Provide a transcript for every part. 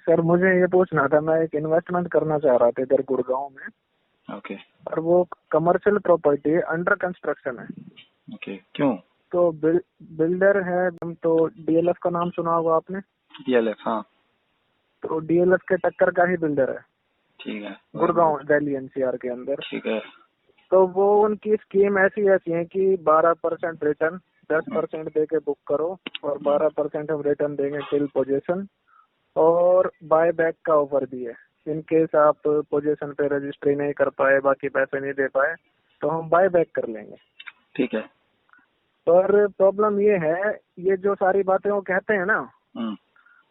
Sir मुझे ये पूछना था, मैं एक इन्वेस्टमेंट करना चाह रहा था इधर गुड़गांव में। ओके और वो कमर्शियल प्रॉपर्टी अंडर कंस्ट्रक्शन है। ओके, क्यों? तो बिल्डर है, तो डीएलएफ का नाम सुना होगा आपने? डीएलएफ, हाँ तो डीएलएफ के टक्कर का ही बिल्डर है, ठीक है, गुड़गांव दिल्ली एनसीआर के अंदर। ठीक है। तो वो उनकी स्कीम ऐसी ऐसी है कि 12% रिटर्न, 10% दे के बुक करो और 12% हम रिटर्न देंगे टिल पोजीशन, और बाय बैक का ऑफर भी है। इन केस आप पोजीशन पे रजिस्ट्री नहीं कर पाए, बाकी पैसे नहीं दे पाए, तो हम बाय बैक कर लेंगे। ठीक है। पर प्रॉब्लम ये है, ये जो सारी बातें वो कहते हैं ना,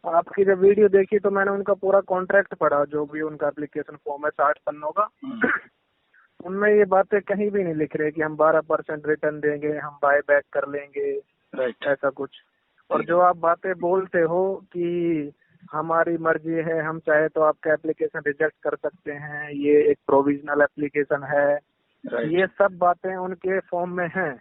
आपकी जब वीडियो देखी तो मैंने उनका पूरा कॉन्ट्रैक्ट पढ़ा, जो भी उनका एप्लीकेशन फॉर्म है 60 पन्नों का। उनमें ये बातें कहीं भी नहीं लिख रहे कि हम 12% रिटर्न देंगे, हम बाय बैक कर लेंगे, राइट, ऐसा कुछ। और जो आप बातें बोलते हो कि हमारी मर्जी है, हम चाहे तो आपका एप्लीकेशन रिजेक्ट कर सकते हैं, ये एक प्रोविजनल एप्लीकेशन है, ये सब बातें उनके फॉर्म में हैं।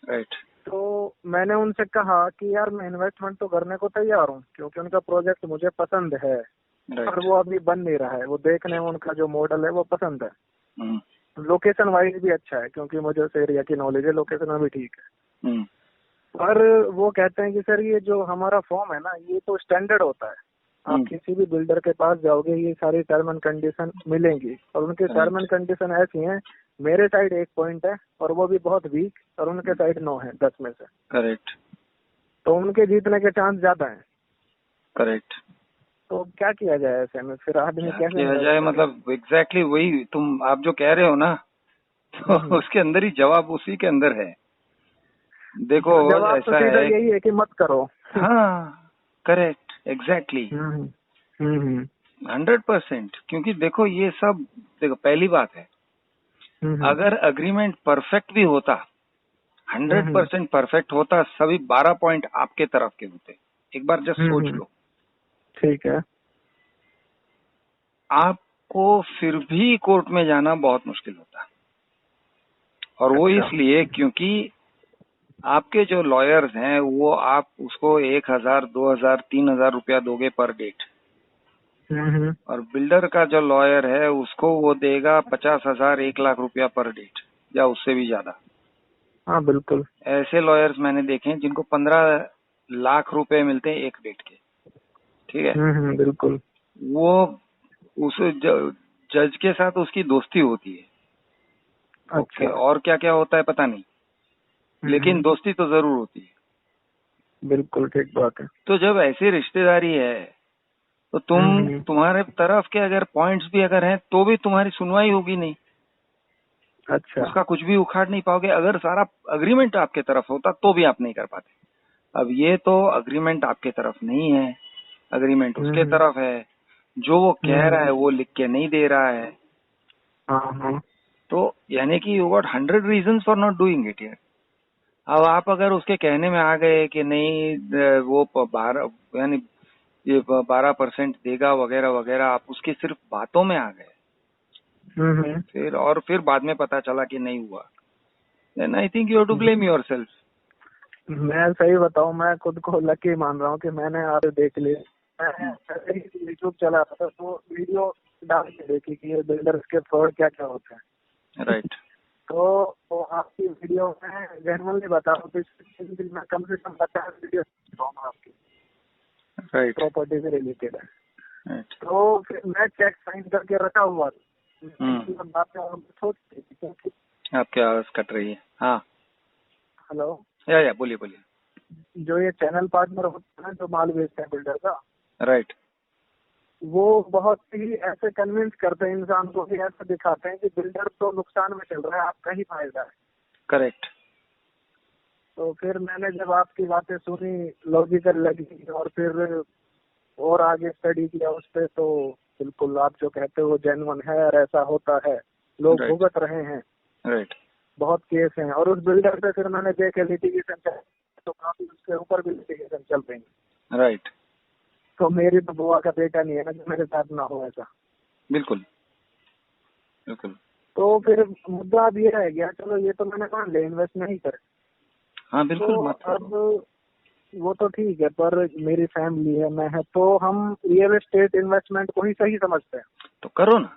राइट। तो मैंने उनसे कहा कि यार मैं इन्वेस्टमेंट तो करने को तैयार हूँ, क्योंकि उनका प्रोजेक्ट मुझे पसंद है, पर वो अभी बन नहीं रहा है। वो देखने में उनका जो मॉडल है वो पसंद है, लोकेशन वाइज भी अच्छा है, क्योंकि मुझे उस एरिया की नॉलेज है, लोकेशन में भी ठीक है। पर वो कहते हैं कि सर ये जो हमारा फॉर्म है ना, ये तो स्टैंडर्ड होता है, आप किसी भी बिल्डर के पास जाओगे ये सारी टर्म एंड कंडीशन मिलेंगी, और उनके टर्म एंड कंडीशन ऐसी हैं, मेरे साइड 1 पॉइंट है और वो भी बहुत वीक, और उनके साइड 9 है 10 में से। करेक्ट। तो उनके जीतने के चांस ज्यादा हैं। करेक्ट। तो क्या किया जाए ऐसे में, फिर आदमी कैसे किया जाए? मतलब एग्जैक्टली वही तुम आप जो कह रहे हो ना, तो उसके अंदर ही जवाब उसी के अंदर है। देखो जवाब तो सीधा यही है कि मत करो। हाँ, करेक्ट, एग्जैक्टली, 100%। क्योंकि देखो ये सब, देखो पहली बात है, अगर अग्रीमेंट परफेक्ट भी होता, 100% परफेक्ट होता, सभी 12 पॉइंट आपके तरफ के होते। एक बार जस्ट सोच लो। ठीक है। आपको फिर भी कोर्ट में जाना बहुत मुश्किल होता, और वो इसलिए क्योंकि आपके जो लॉयर्स हैं वो आप उसको 1000, 2000, 3000 रुपया दोगे पर डेट, और बिल्डर का जो लॉयर है उसको वो देगा 50,000, 1 लाख रुपया पर डेट, या उससे भी ज्यादा। हाँ बिल्कुल। ऐसे लॉयर्स मैंने देखे हैं जिनको 15 लाख रुपए मिलते हैं एक डेट के। ठीक है। बिल्कुल। वो उस जज के साथ उसकी दोस्ती होती है। अच्छा। और क्या क्या होता है पता नहीं, लेकिन दोस्ती तो जरूर होती है। बिल्कुल ठीक बात है। तो जब ऐसी रिश्तेदारी है तो तुम्हारे तरफ के अगर पॉइंट्स भी अगर हैं तो भी तुम्हारी सुनवाई होगी नहीं। अच्छा। उसका कुछ भी उखाड़ नहीं पाओगे। अगर सारा अग्रीमेंट आपके तरफ होता तो भी आप नहीं कर पाते। अब ये तो अग्रीमेंट आपके तरफ नहीं है, अग्रीमेंट उसके तरफ है। जो वो कह रहा है वो लिख के नहीं दे रहा है। तो यानी कि you got 100 reasons for not doing it यार। अब आप अगर उसके कहने में आ गए कि नहीं वो 12 यानी ये 12% देगा वगैरह वगैरह, आप उसकी सिर्फ बातों में आ गए, फिर बाद में पता चला कि नहीं हुआ, then I think you have to blame yourself. मैं सही बताऊं, मैं खुद को लकी मान रहा हूं कि मैंने आप देख लिया। मैं यूट्यूब चला रहा था तो वीडियो डाल के देखी कि ये बिल्डर्स के फ्रॉड क्या क्या होते हैं। राइट। तो आपकी वीडियो में जेन्युइनली बता रहा हूँ, तो मैं कम से कम 50 वीडियो आपकी राइट प्रॉपर्टी से रिलेटेड है। तो फिर मैं चेक साइन करके रखा हुआ था। बातें सोचती थी। आपकी आवाज कट रही है। हाँ हेलो। या बोलिए बोलिए। जो ये चैनल पार्टनर होता है ना, जो माल बेचते हैं बिल्डर का, राइट, वो बहुत ही ऐसे कन्विंस करते हैं इंसान को, कि ऐसे दिखाते हैं कि बिल्डर तो नुकसान में चल रहा है, आपका ही फायदा है। करेक्ट। तो फिर मैंने जब आपकी बातें सुनी, लॉजिकल लगी, और फिर और आगे स्टडी किया उस पर, तो बिल्कुल आप जो कहते हो जेन्युइन है और ऐसा होता है, लोग भुगत रहे हैं। राइट। बहुत केस हैं। और उस बिल्डर पे फिर मैंने देखे लिटिगेशन चल, तो काफी उसके ऊपर भी लिटिगेशन चल रही है। राइट। तो मेरी तो बुआ का बेटा नहीं है ना जो मेरे साथ ना हो ऐसा। बिल्कुल बिल्कुल। तो फिर मुद्दा अब ये रह गया, चलो ये तो मैंने मान लिया इन्वेस्ट नहीं करे। हाँ बिल्कुल। तो मत अब वो तो ठीक है, पर मेरी फैमिली है, मैं है, तो हम रियल एस्टेट इन्वेस्टमेंट को ही सही समझते हैं। तो करो ना,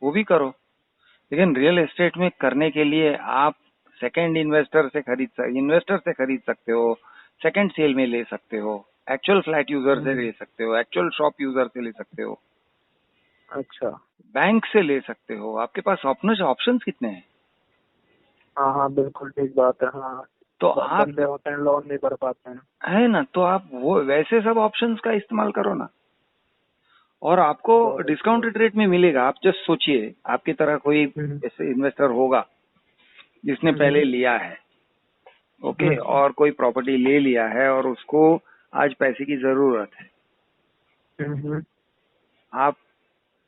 वो भी करो, लेकिन रियल एस्टेट में करने के लिए आप सेकंड इन्वेस्टर से खरीद सकते हो, सेकंड सेल में ले सकते हो, एक्चुअल फ्लैट यूजर से ले सकते हो, एक्चुअल शॉप यूजर से ले सकते हो, अच्छा। बैंक से ले सकते हो। आपके पास ऑप्शंस कितने हैं। हाँ हाँ, बिल्कुल ठीक बात है। हाँ, तो आप बंदे होते हैं लोन नहीं भर पाते हैं। है ना, तो आप वो वैसे सब ऑप्शंस का इस्तेमाल करो ना, और आपको डिस्काउंटेड रेट में मिलेगा। आप जस्ट सोचिए, आपकी तरह कोई ऐसे इन्वेस्टर होगा जिसने पहले लिया है, ओके, और कोई प्रॉपर्टी ले लिया है और उसको आज पैसे की जरूरत है। आप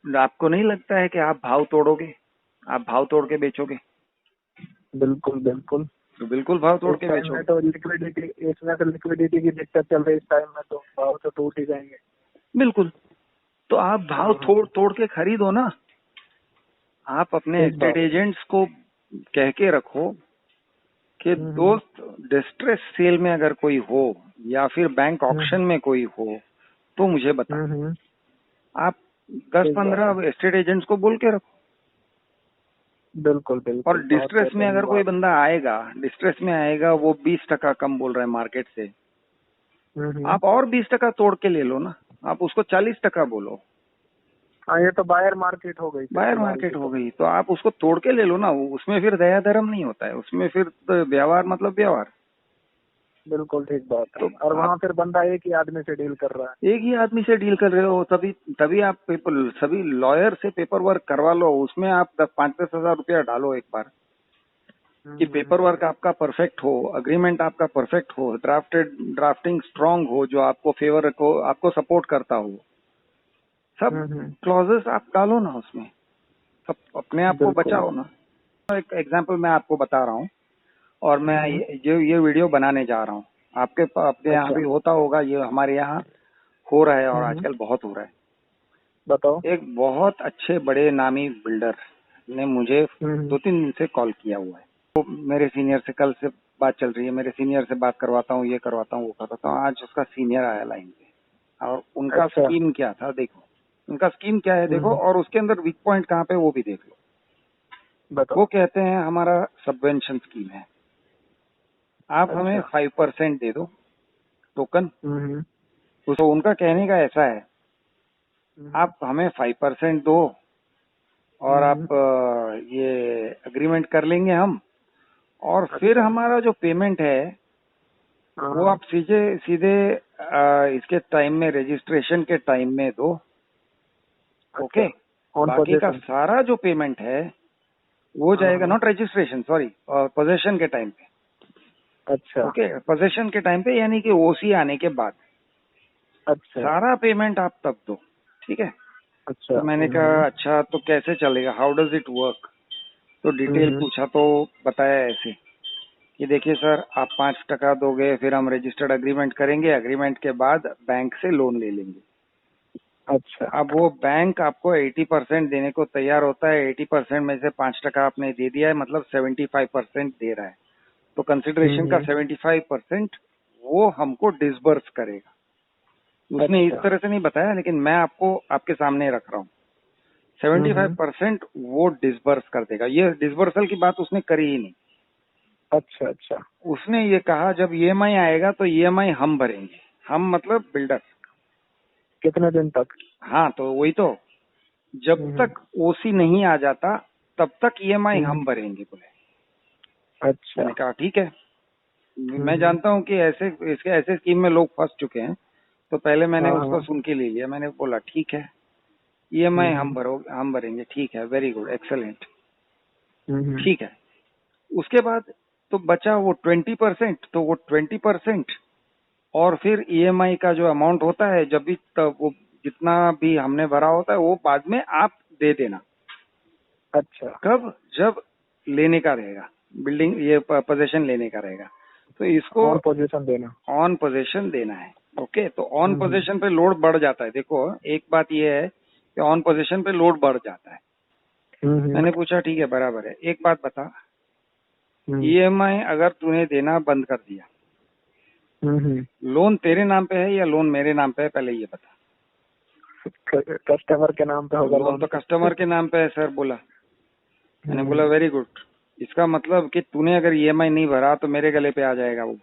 आपको नहीं लगता है कि आप भाव तोड़ोगे, आप भाव तोड़ के बेचोगे। बिल्कुल बिल्कुल। तो बिल्कुल भाव तोड़ के बेचोगे। तो लिक्विडिटी, इसमें तो लिक्विडिटी की दिक्कत चल रही है इस टाइम में, तो भाव तो टूट ही जाएंगे। बिल्कुल। तो आप भाव तोड़ के खरीदो ना। आप अपने एस्टेट एजेंट्स को कह के रखो कि दोस्त, डिस्ट्रेस सेल में अगर कोई हो या फिर बैंक ऑक्शन में कोई हो तो मुझे बता। आप 10-15 एस्टेट एजेंट्स को बोल के रखो। बिल्कुल बिल्कुल। और डिस्ट्रेस में अगर कोई बंदा आएगा, डिस्ट्रेस में आएगा, वो 20% कम बोल रहा है मार्केट से, आप और 20% तोड़ के ले लो ना, आप उसको 40% बोलो। हाँ, ये तो बायर मार्केट हो गई। बायर मार्केट हो गई, तो आप उसको तोड़ के ले लो ना। उसमें फिर दया धर्म नहीं होता है, उसमें फिर तो व्यवहार मतलब व्यवहार। बिल्कुल ठीक बात है। तो और वहाँ फिर बंदा एक ही आदमी से डील कर रहा है। एक ही आदमी से डील कर रहे हो, तभी आप सभी लॉयर से पेपर वर्क करवा लो। उसमें आप 5-10 हजार रुपया डालो एक बार, कि पेपर वर्क आपका परफेक्ट हो, अग्रीमेंट आपका परफेक्ट हो, ड्राफ्टिंग स्ट्रांग हो, जो आपको फेवर को आपको सपोर्ट करता हो। सब क्लॉजेस आप डालो ना उसमें, सब अपने आप को बचाओ ना। एक एग्जांपल मैं आपको बता रहा हूँ, और मैं ये वीडियो बनाने जा रहा हूँ। अपने यहाँ भी होता होगा, ये हमारे यहाँ हो रहा है और आजकल बहुत हो रहा है। बताओ। एक बहुत अच्छे बड़े नामी बिल्डर ने मुझे 2-3 दिन से कॉल किया हुआ है। तो मेरे सीनियर से कल से बात चल रही है, मेरे सीनियर से बात करवाता हूँ, ये करवाता हूँ, वो करवाता हूँ। आज उसका सीनियर आया लाइन पे, और उनका स्कीम क्या था देखो, उनका स्कीम क्या है देखो, और उसके अंदर वीक पॉइंट कहाँ पे वो भी देख लो। वो कहते हैं हमारा सबवेंशन स्कीम है, आप हमें 5% दे दो टोकन। तो उनका कहने का ऐसा है, आप हमें 5% दो और आप ये अग्रीमेंट कर लेंगे हम, और फिर हमारा जो पेमेंट है वो आप सीधे इसके टाइम में, रजिस्ट्रेशन के टाइम में दो। ओके, बाकी का सारा जो पेमेंट है वो जाएगा, नॉट रजिस्ट्रेशन, सॉरी, पोजेशन के टाइम पे। अच्छा। ओके, पोजेशन के टाइम पे, यानी कि ओसी आने के बाद। अच्छा, सारा पेमेंट आप तब दो, ठीक है। अच्छा। तो मैंने कहा अच्छा, तो कैसे चलेगा, हाउ डज इट वर्क। तो डिटेल पूछा, तो बताया ऐसे कि देखिए सर, आप 5% दोगे, फिर हम रजिस्टर्ड अग्रीमेंट करेंगे, अग्रीमेंट के बाद बैंक से लोन ले लेंगे। अच्छा। अब वो बैंक आपको 80% देने को तैयार होता है, 80% में से 5% आपने दे दिया है, मतलब 75% दे रहा है। तो कंसिडरेशन का 75% वो हमको डिसबर्स करेगा। उसने इस तरह से नहीं बताया, लेकिन मैं आपको आपके सामने रख रहा हूँ। 75% वो डिसबर्स कर देगा। ये डिसबर्सल की बात उसने करी ही नहीं। अच्छा अच्छा। उसने ये कहा जब ईएमआई आएगा तो ईएमआई हम भरेंगे, हम मतलब बिल्डर। कितने दिन तक? हाँ, तो वही तो, जब तक ओसी नहीं आ जाता तब तक ईएमआई हम भरेंगे बोले। अच्छा। मैंने कहा ठीक है, मैं जानता हूँ कि ऐसे स्कीम में लोग फंस चुके हैं, तो पहले मैंने उसको सुन के ले लिया। मैंने बोला ठीक है, ईएमआई हम भरेंगे, ठीक है, वेरी गुड, एक्सेलेंट, ठीक है। उसके बाद तो बचा वो 20%, तो वो 20% और फिर ईएमआई का जो अमाउंट होता है, जब भी वो जितना भी हमने भरा होता है वो बाद में आप दे देना। अच्छा। कब? जब लेने का रहेगा, बिल्डिंग ये पोजीशन लेने का रहेगा, तो इसको ऑन पोजीशन देना है। ओके, तो ऑन पोजीशन पे लोड बढ़ जाता है। देखो, एक बात ये है कि ऑन पोजीशन पे लोड बढ़ जाता है। मैंने पूछा ठीक है, बराबर है, एक बात बता, ईएमआई अगर तूने देना बंद कर दिया लोन तेरे नाम पे है या लोन मेरे नाम पे है, पहले ये बता। कस्टमर के नाम पे होगा लोन तो कस्टमर के नाम पे है सर बोला। मैंने बोला वेरी गुड, इसका मतलब कि तूने अगर ईएमआई नहीं भरा तो मेरे गले पे आ जाएगा वो।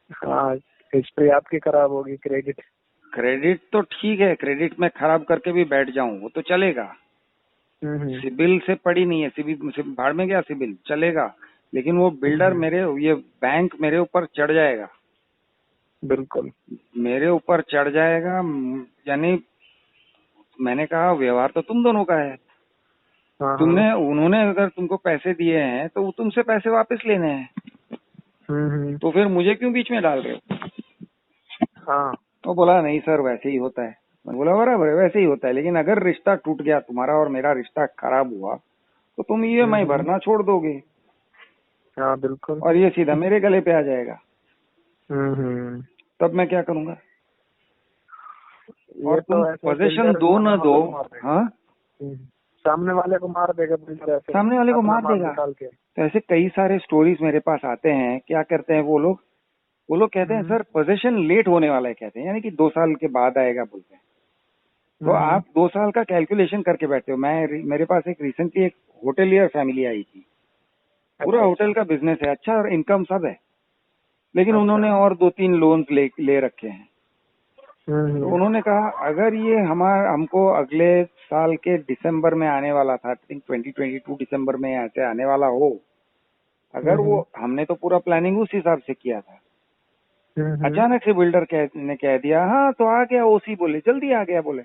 हाँ, हिस्ट्री आपकी खराब होगी। क्रेडिट तो ठीक है, क्रेडिट में खराब करके भी बैठ जाऊं वो तो चलेगा। सिबिल से पड़ी नहीं है, सिबिल भाड़ में गया, सिबिल चलेगा, लेकिन वो बिल्डर ये बैंक मेरे ऊपर चढ़ जाएगा। बिल्कुल मेरे ऊपर चढ़ जाएगा, यानी मैंने कहा व्यवहार तो तुम दोनों का है। उन्होंने अगर तुमको पैसे दिए हैं तो तुमसे पैसे वापस लेने हैं। तो फिर मुझे क्यों बीच में डाल रहे हो? हाँ। वो बोला नहीं सर वैसे ही होता है। मैं बोला बराबर है, वैसे ही होता है, लेकिन अगर रिश्ता टूट गया, तुम्हारा और मेरा रिश्ता खराब हुआ, तो तुम ईएमआई भरना छोड़ दोगे। हाँ बिल्कुल। और ये सीधा मेरे गले पे आ जाएगा। तब मैं क्या करूंगा? और तुम पोजीशन दो न दो। हाँ, सामने वाले को मार देगा बिल्डर, सामने वाले को मार देगा। तो ऐसे कई सारे स्टोरीज मेरे पास आते हैं। क्या करते हैं वो लोग कहते हैं सर पोजीशन लेट होने वाला है, कहते हैं, यानी कि 2 साल के बाद आएगा बोलते हैं। तो आप 2 साल का कैलकुलेशन करके बैठते हो। मेरे पास एक रिसेंटली एक होटेलियर फैमिली आई थी, पूरा होटल का बिजनेस है, अच्छा और इनकम सब है, लेकिन उन्होंने और 2-3 लोन्स ले रखे हैं। तो उन्होंने कहा अगर ये हमको अगले साल के दिसंबर में आने वाला था, 2022 दिसंबर में ऐसे आने वाला हो, अगर वो, हमने तो पूरा प्लानिंग उस हिसाब से किया था, अचानक से बिल्डर ने कह दिया हाँ तो आ गया ओसी, बोले जल्दी आ गया, बोले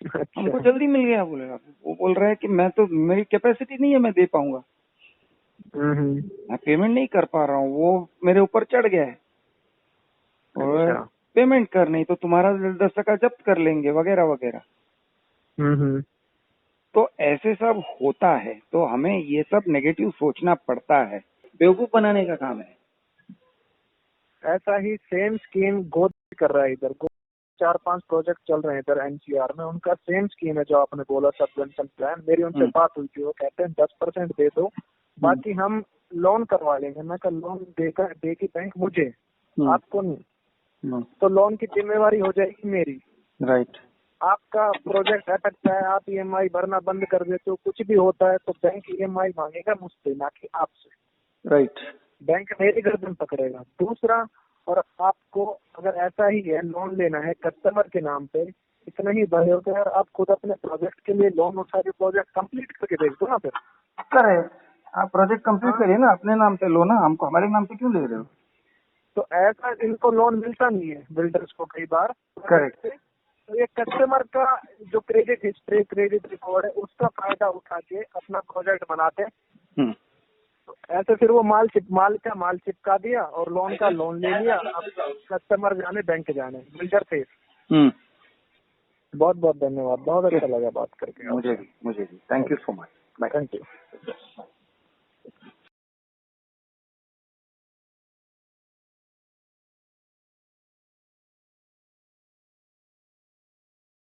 हमको जल्दी मिल गया। बोले वो बोल रहा है कि मैं तो, मेरी कैपेसिटी नहीं है, मैं दे पाऊंगा, मैं पेमेंट नहीं कर पा रहा हूँ, वो मेरे ऊपर चढ़ गया है और पेमेंट कर, नहीं तो तुम्हारा 10% जब्त कर लेंगे वगैरह वगैरह। तो ऐसे सब होता है, तो हमें ये सब नेगेटिव सोचना पड़ता है, बेवकूफ बनाने का काम है। ऐसा ही सेम स्कीम गोद कर रहा है इधर, 4-5 प्रोजेक्ट चल रहे हैं इधर एनसीआर में, उनका सेम स्कीम है जो आपने बोला सबवेंशन प्लान। मेरी उनसे बात हुई थी, वो कहते हैं 10% दे दो, बाकी हम लोन करवा लेंगे। मैं कहा लोन देगी बैंक मुझे, आपको नहीं, तो लोन की जिम्मेवारी हो जाएगी मेरी। राइट। आपका प्रोजेक्ट अटकता है, आप ईएमआई भरना बंद कर देते हो, कुछ भी होता है तो बैंक ईएमआई मांगेगा मुझसे, ना कि आपसे। राइट। बैंक मेरी गर्दन पकड़ेगा। दूसरा, और आपको अगर ऐसा ही है लोन लेना है कस्टमर के नाम पे, इतना ही भले हो तो यार आप खुद अपने प्रोजेक्ट के लिए लोन उठा के प्रोजेक्ट कंप्लीट करके भेज दो ना। फिर करेक्ट, आप प्रोजेक्ट कंप्लीट करिए ना, अपने नाम पे लो ना, हमको हमारे नाम पे क्यों ले रहे हो? तो ऐसा इनको लोन मिलता नहीं है बिल्डर्स को कई बार। करेक्ट। तो ये कस्टमर का जो क्रेडिट हिस्ट्री, क्रेडिट रिकॉर्ड है, उसका फायदा उठा के अपना प्रोजेक्ट बनाते हैं। तो ऐसे फिर वो माल चिपका दिया और लोन का लोन ले लिया। अब कस्टमर जाने बैंक जाने, बिल्डर थे। बहुत बहुत धन्यवाद, बहुत अच्छा लगा बात करके। मुझे भी। Thank you so much. Thank you.